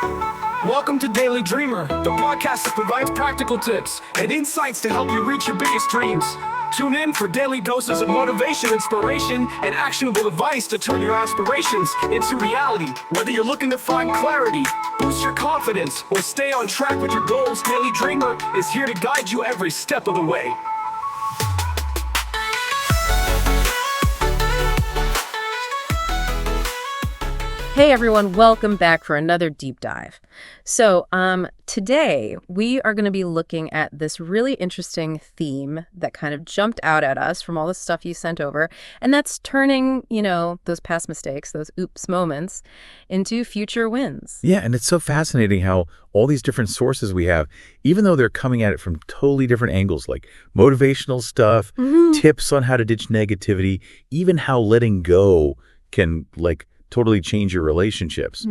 Welcome to Daily Dreamer, the podcast that provides practical tips and insights to help you reach your biggest dreams. Tune in for daily doses of motivation, inspiration, and actionable advice to turn your aspirations into reality. Whether you're looking to find clarity, boost your confidence, or stay on track with your goals, Daily Dreamer is here to guide you every step of the way. Hey everyone, welcome back for another deep dive. So today we are going to be looking at this really interesting theme that kind of jumped out at us from all the stuff you sent over, and that's turning, those past mistakes, those oops moments, into future wins. Yeah, and it's so fascinating how all these different sources we have, even though they're coming at it from totally different angles, like motivational stuff, tips on how to ditch negativity, even how letting go can totally change your relationships.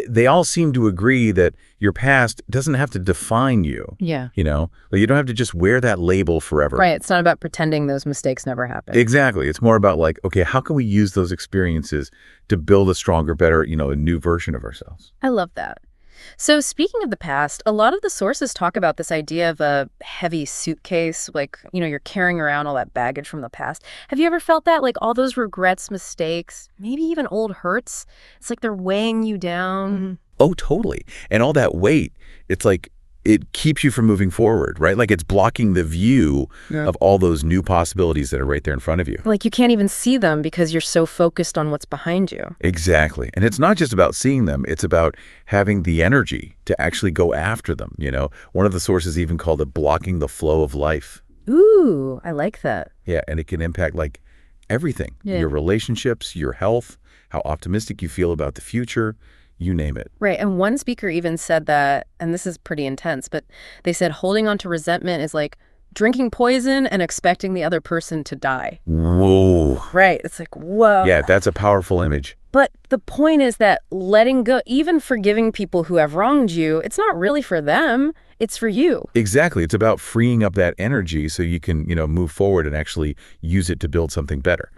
They all seem to agree that your past doesn't have to define you. Yeah. You don't have to just wear that label forever. Right. It's not about pretending those mistakes never happened. Exactly. It's more about okay, how can we use those experiences to build a stronger, better, a new version of ourselves? I love that. So speaking of the past, a lot of the sources talk about this idea of a heavy suitcase, you're carrying around all that baggage from the past. Have you ever felt that? Like all those regrets, mistakes, maybe even old hurts? It's like they're weighing you down. Oh, totally. And all that weight, it's like it keeps you from moving forward, right? Like it's blocking the view of all those new possibilities that are right there in front of you. Like you can't even see them because you're so focused on what's behind you. Exactly. And it's not just about seeing them. It's about having the energy to actually go after them. One of the sources even called it blocking the flow of life. Ooh, I like that. Yeah. And it can impact everything, Yeah. Your relationships, your health, how optimistic you feel about the future. You name it. Right. And one speaker even said that, and this is pretty intense, but they said holding on to resentment is like drinking poison and expecting the other person to die. Whoa. Right. It's like, whoa. Yeah, that's a powerful image. But the point is that letting go, even forgiving people who have wronged you, it's not really for them. It's for you. Exactly. It's about freeing up that energy so you can, move forward and actually use it to build something better.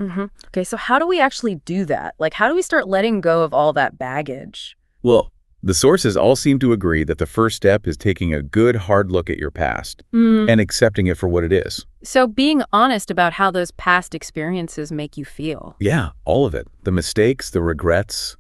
Okay, so how do we actually do that? How do we start letting go of all that baggage? Well, the sources all seem to agree that the first step is taking a good, hard look at your past and accepting it for what it is. So being honest about how those past experiences make you feel. Yeah, all of it. The mistakes, the regrets,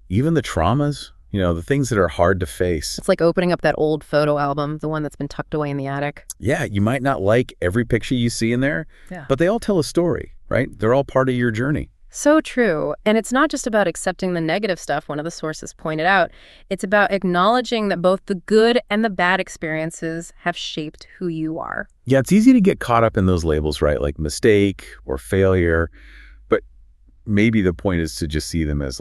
even the traumas. The things that are hard to face. It's like opening up that old photo album, the one that's been tucked away in the attic. Yeah, you might not like every picture you see in there, but they all tell a story, right? They're all part of your journey. So true. And it's not just about accepting the negative stuff, one of the sources pointed out. It's about acknowledging that both the good and the bad experiences have shaped who you are. Yeah, it's easy to get caught up in those labels, right? Like mistake or failure. But maybe the point is to just see them as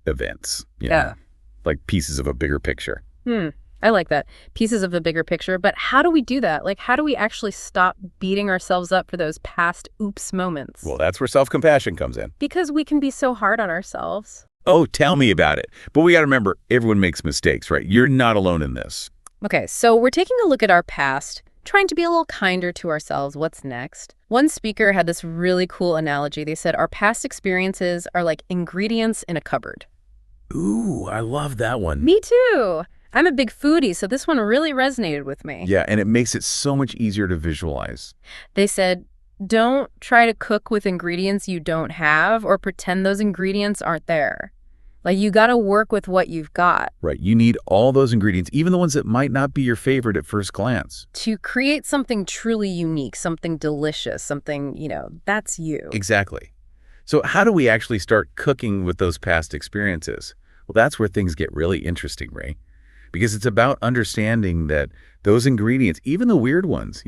events. Yeah. Like pieces of a bigger picture. I like that. Pieces of a bigger picture. But how do we do that? How do we actually stop beating ourselves up for those past oops moments? Well, that's where self-compassion comes in. Because we can be so hard on ourselves. Oh, tell me about it. But we got to remember, everyone makes mistakes, right? You're not alone in this. Okay, so we're taking a look at our past, trying to be a little kinder to ourselves. What's next? One speaker had this really cool analogy. They said, our past experiences are like ingredients in a cupboard. Ooh, I love that one. Me too. I'm a big foodie, so this one really resonated with me. Yeah, and it makes it so much easier to visualize. They said, don't try to cook with ingredients you don't have or pretend those ingredients aren't there. You got to work with what you've got. Right. You need all those ingredients, even the ones that might not be your favorite at first glance. To create something truly unique, something delicious, something, that's you. Exactly. So how do we actually start cooking with those past experiences? Well, that's where things get really interesting, Ray. Because it's about understanding that those ingredients, even the weird ones,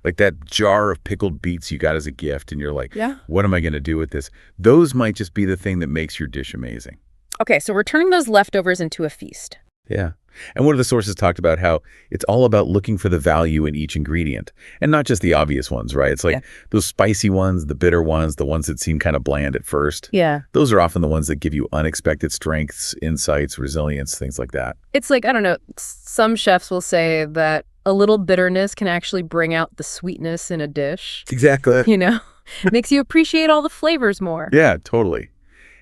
like that jar of pickled beets you got as a gift and you're like, what am I going to do with this? Those might just be the thing that makes your dish amazing. Okay, so we're turning those leftovers into a feast. Yeah. And one of the sources talked about how it's all about looking for the value in each ingredient and not just the obvious ones, right? It's those spicy ones, the bitter ones, the ones that seem kind of bland at first. Yeah. Those are often the ones that give you unexpected strengths, insights, resilience, things like that. It's I don't know, some chefs will say that a little bitterness can actually bring out the sweetness in a dish. Exactly. Makes you appreciate all the flavors more. Yeah, totally.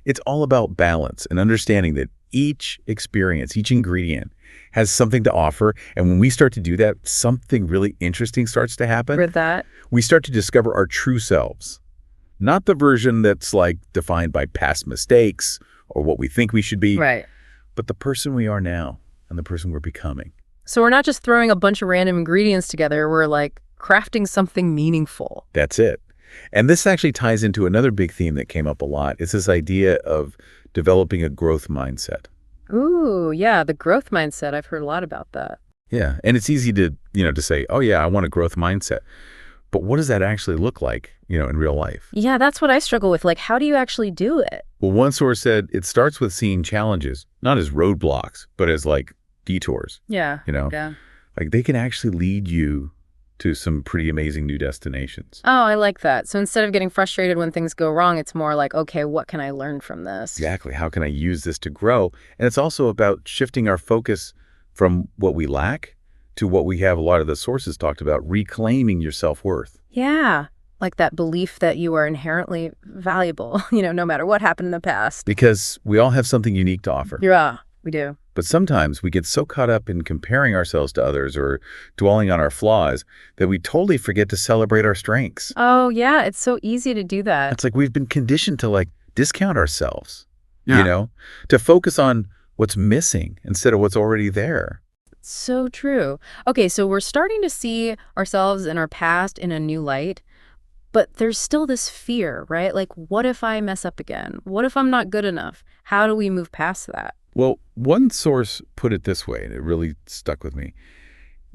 It's all about balance and understanding that Each experience, each ingredient has something to offer. And when we start to do that, something really interesting starts to happen. With that? We start to discover our true selves, not the version that's like defined by past mistakes or what we think we should be, Right. but the person we are now and the person we're becoming. So we're not just throwing a bunch of random ingredients together. We're like crafting something meaningful. That's it. And this actually ties into another big theme that came up a lot. It's this idea of developing a growth mindset. Ooh, yeah, the growth mindset. I've heard a lot about that. Yeah. And it's easy to, to say, oh yeah, I want a growth mindset. But what does that actually look like, in real life? Yeah, that's what I struggle with. Like, how do you actually do it? Well, one source said it starts with seeing challenges, not as roadblocks, but as like detours. Yeah. Yeah. Like they can actually lead you to some pretty amazing new destinations. Oh, I like that. So instead of getting frustrated when things go wrong, it's more like, okay, what can I learn from this? Exactly. How can I use this to grow? And it's also about shifting our focus from what we lack to what we have. A lot of the sources talked about reclaiming your self-worth. Yeah. Like that belief that you are inherently valuable, no matter what happened in the past. Because we all have something unique to offer. Yeah, we do. But sometimes we get so caught up in comparing ourselves to others or dwelling on our flaws that we totally forget to celebrate our strengths. Oh, yeah. It's so easy to do that. It's like we've been conditioned to like discount ourselves, to focus on what's missing instead of what's already there. So true. Okay, so we're starting to see ourselves and our past in a new light, but there's still this fear, right? Like, what if I mess up again? What if I'm not good enough? How do we move past that? Well, one source put it this way, and it really stuck with me.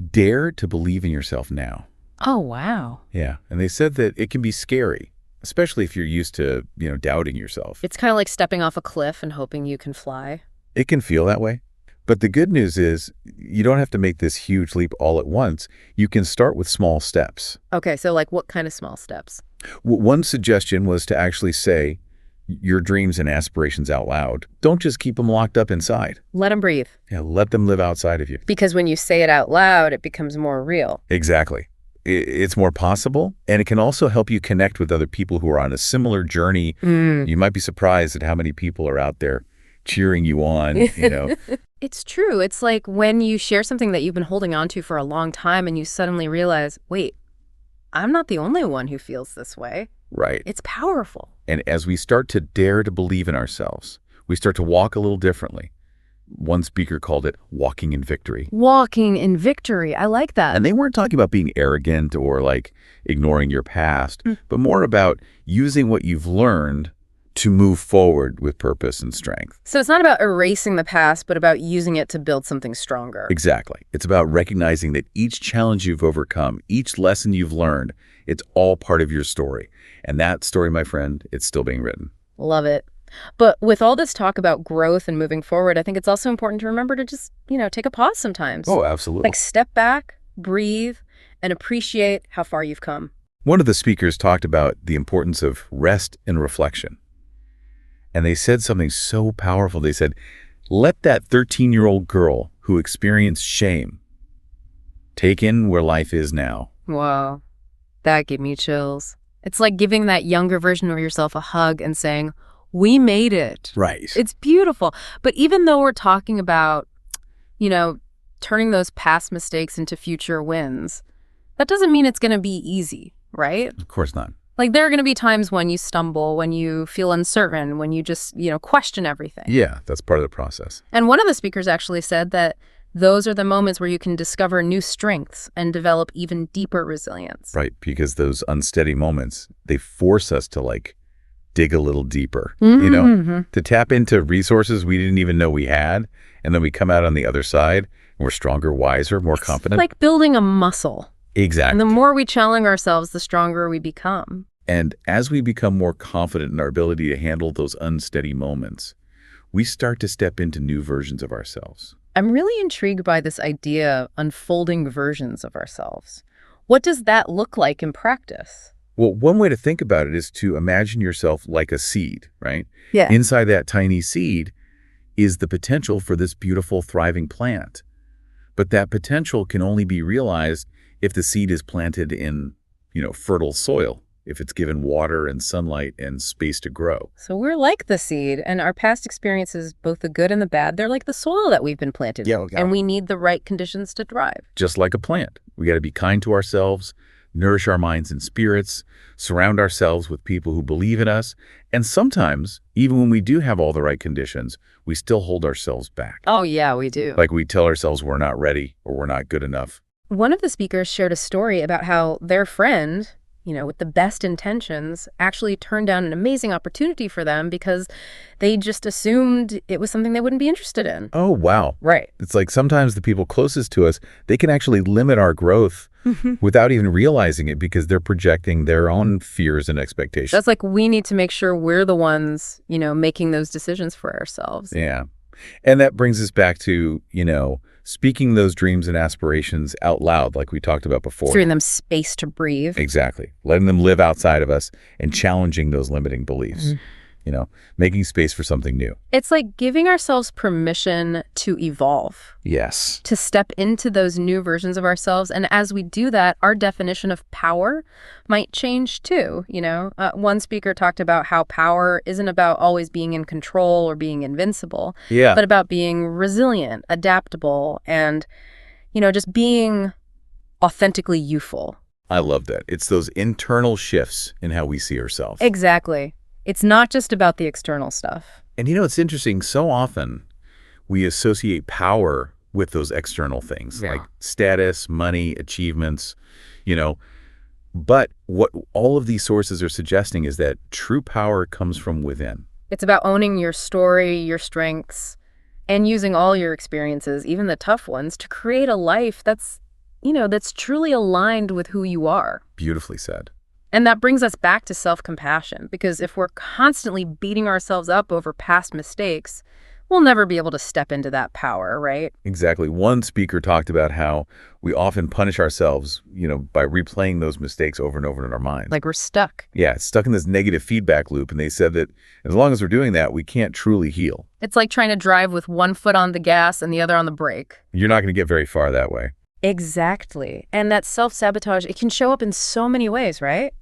Dare to believe in yourself now. Oh, wow. Yeah. And they said that it can be scary, especially if you're used to, doubting yourself. It's kind of like stepping off a cliff and hoping you can fly. It can feel that way. But the good news is you don't have to make this huge leap all at once. You can start with small steps. Okay, so like what kind of small steps? One suggestion was to actually say your dreams and aspirations out loud. Don't just keep them locked up inside. Let them breathe. Yeah, let them live outside of you. Because when you say it out loud, it becomes more real. Exactly. It's more possible, and it can also help you connect with other people who are on a similar journey. You might be surprised at how many people are out there cheering you on, It's true. It's like when you share something that you've been holding on to for a long time and you suddenly realize, wait, I'm not the only one who feels this way. Right. It's powerful. And as we start to dare to believe in ourselves, we start to walk a little differently. One speaker called it walking in victory. Walking in victory. I like that. And they weren't talking about being arrogant or like ignoring your past, but more about using what you've learned to move forward with purpose and strength. So it's not about erasing the past, but about using it to build something stronger. Exactly. It's about recognizing that each challenge you've overcome, each lesson you've learned, it's all part of your story. And that story, my friend, it's still being written. Love it. But with all this talk about growth and moving forward, I think it's also important to remember to just, take a pause sometimes. Oh, absolutely. Like step back, breathe, and appreciate how far you've come. One of the speakers talked about the importance of rest and reflection. And they said something so powerful. They said, let that 13-year-old girl who experienced shame take in where life is now. Wow. That gave me chills. It's like giving that younger version of yourself a hug and saying, we made it. Right. It's beautiful. But even though we're talking about, turning those past mistakes into future wins, that doesn't mean it's going to be easy, right? Of course not. Like there are going to be times when you stumble, when you feel uncertain, when you just, question everything. Yeah, that's part of the process. And one of the speakers actually said that those are the moments where you can discover new strengths and develop even deeper resilience. Right, because those unsteady moments, they force us to dig a little deeper, to tap into resources we didn't even know we had. And then we come out on the other side and we're stronger, wiser, more confident. Like building a muscle. Exactly. And the more we challenge ourselves, the stronger we become. And as we become more confident in our ability to handle those unsteady moments, we start to step into new versions of ourselves. I'm really intrigued by this idea of unfolding versions of ourselves. What does that look like in practice? Well, one way to think about it is to imagine yourself like a seed, right? Yeah. Inside that tiny seed is the potential for this beautiful, thriving plant. But that potential can only be realized if the seed is planted in, fertile soil, if it's given water and sunlight and space to grow. So we're like the seed, and our past experiences, both the good and the bad, they're like the soil that we've been planted in, and we need the right conditions to thrive. Just like a plant. We got to be kind to ourselves, nourish our minds and spirits, surround ourselves with people who believe in us, and sometimes, even when we do have all the right conditions, we still hold ourselves back. Oh, yeah, we do. Like we tell ourselves we're not ready or we're not good enough. One of the speakers shared a story about how their friend, with the best intentions, actually turned down an amazing opportunity for them because they just assumed it was something they wouldn't be interested in. Oh, wow. Right. It's like sometimes the people closest to us, they can actually limit our growth without even realizing it because they're projecting their own fears and expectations. That's like we need to make sure we're the ones, making those decisions for ourselves. Yeah. And that brings us back to, speaking those dreams and aspirations out loud, like we talked about before. Giving them space to breathe. Exactly. Letting them live outside of us and challenging those limiting beliefs. Making space for something new. It's like giving ourselves permission to evolve. Yes. To step into those new versions of ourselves. And as we do that, our definition of power might change too. One speaker talked about how power isn't about always being in control or being invincible, but about being resilient, adaptable, and, just being authentically youthful. I love that. It's those internal shifts in how we see ourselves. Exactly. It's not just about the external stuff. And it's interesting, so often we associate power with those external things, like status, money, achievements, But what all of these sources are suggesting is that true power comes from within. It's about owning your story, your strengths, and using all your experiences, even the tough ones, to create a life that's truly aligned with who you are. Beautifully said. And that brings us back to self-compassion, because if we're constantly beating ourselves up over past mistakes, we'll never be able to step into that power, right? Exactly. One speaker talked about how we often punish ourselves, by replaying those mistakes over and over in our minds. Like we're stuck. Yeah, stuck in this negative feedback loop. And they said that as long as we're doing that, we can't truly heal. It's like trying to drive with one foot on the gas and the other on the brake. You're not going to get very far that way. Exactly. And that self-sabotage, it can show up in so many ways, right?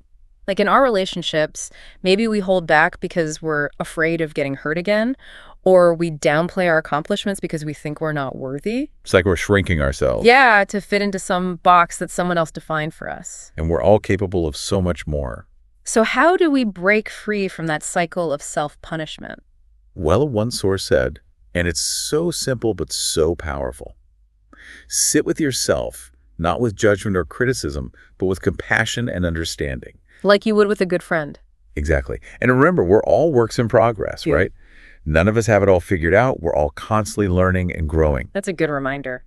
Like in our relationships, maybe we hold back because we're afraid of getting hurt again, or we downplay our accomplishments because we think we're not worthy. It's like we're shrinking ourselves. Yeah, to fit into some box that someone else defined for us. And we're all capable of so much more. So how do we break free from that cycle of self-punishment? Well, one source said, and it's so simple but so powerful. Sit with yourself, not with judgment or criticism, but with compassion and understanding. Like you would with a good friend. Exactly. And remember, we're all works in progress, right? None of us have it all figured out. We're all constantly learning and growing. That's a good reminder.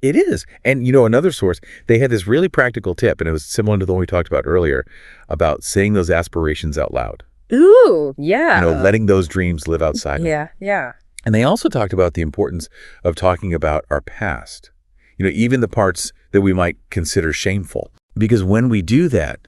It is. And, another source, they had this really practical tip, and it was similar to the one we talked about earlier, about saying those aspirations out loud. Ooh, yeah. Letting those dreams live outside. Yeah. And they also talked about the importance of talking about our past, even the parts that we might consider shameful. Because when we do that,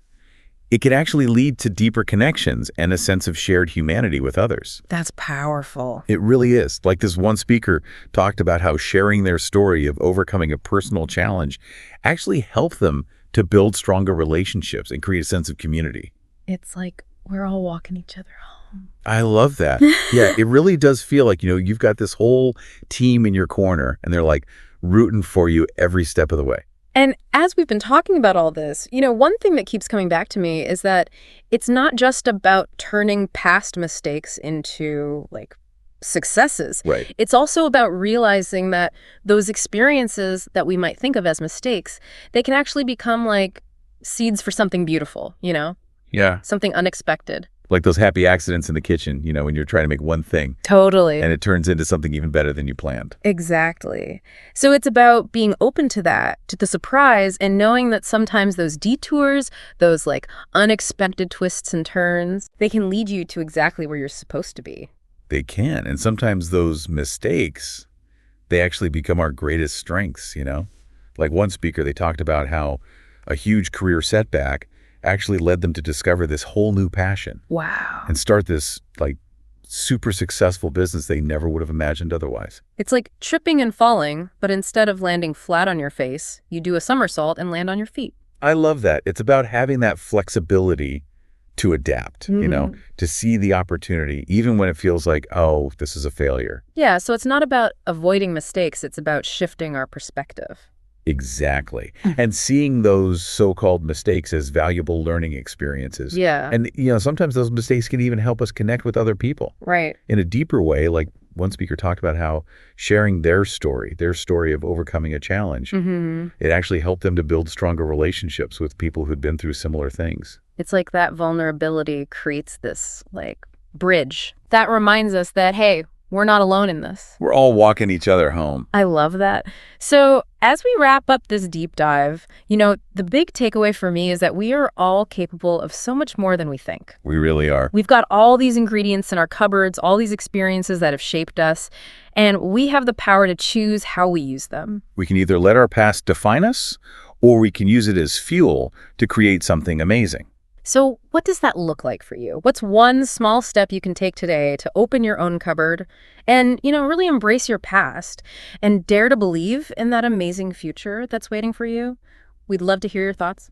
it can actually lead to deeper connections and a sense of shared humanity with others. That's powerful. It really is. Like this one speaker talked about how sharing their story of overcoming a personal challenge actually helped them to build stronger relationships and create a sense of community. It's like we're all walking each other home. I love that. Yeah, it really does feel like, you've got this whole team in your corner and they're like rooting for you every step of the way. And as we've been talking about all this, one thing that keeps coming back to me is that it's not just about turning past mistakes into successes. Right. It's also about realizing that those experiences that we might think of as mistakes, they can actually become like seeds for something beautiful, Yeah. Something unexpected. Like those happy accidents in the kitchen, when you're trying to make one thing. Totally. And it turns into something even better than you planned. Exactly. So it's about being open to that, to the surprise, and knowing that sometimes those detours, those unexpected twists and turns, they can lead you to exactly where you're supposed to be. They can. And sometimes those mistakes, they actually become our greatest strengths, Like one speaker, they talked about how a huge career setback actually led them to discover this whole new passion. Wow. And start this super successful business they never would have imagined otherwise. It's like tripping and falling, but instead of landing flat on your face, you do a somersault and land on your feet. I love that. It's about having that flexibility to adapt, Mm-hmm. to see the opportunity, even when it feels like, oh, this is a failure. Yeah, so it's not about avoiding mistakes, it's about shifting our perspective. Exactly. And seeing those so-called mistakes as valuable learning experiences. Yeah, And, sometimes those mistakes can even help us connect with other people right. in a deeper way. Like one speaker talked about how sharing their story of overcoming a challenge, Mm-hmm. it actually helped them to build stronger relationships with people who'd been through similar things. It's like that vulnerability creates this, like, bridge that reminds us that, hey, we're not alone in this. We're all walking each other home. I love that. So, as we wrap up this deep dive, the big takeaway for me is that we are all capable of so much more than we think. We really are. We've got all these ingredients in our cupboards, all these experiences that have shaped us, and we have the power to choose how we use them. We can either let our past define us, or we can use it as fuel to create something amazing. So what does that look like for you? What's one small step you can take today to open your own cupboard and, really embrace your past and dare to believe in that amazing future that's waiting for you? We'd love to hear your thoughts.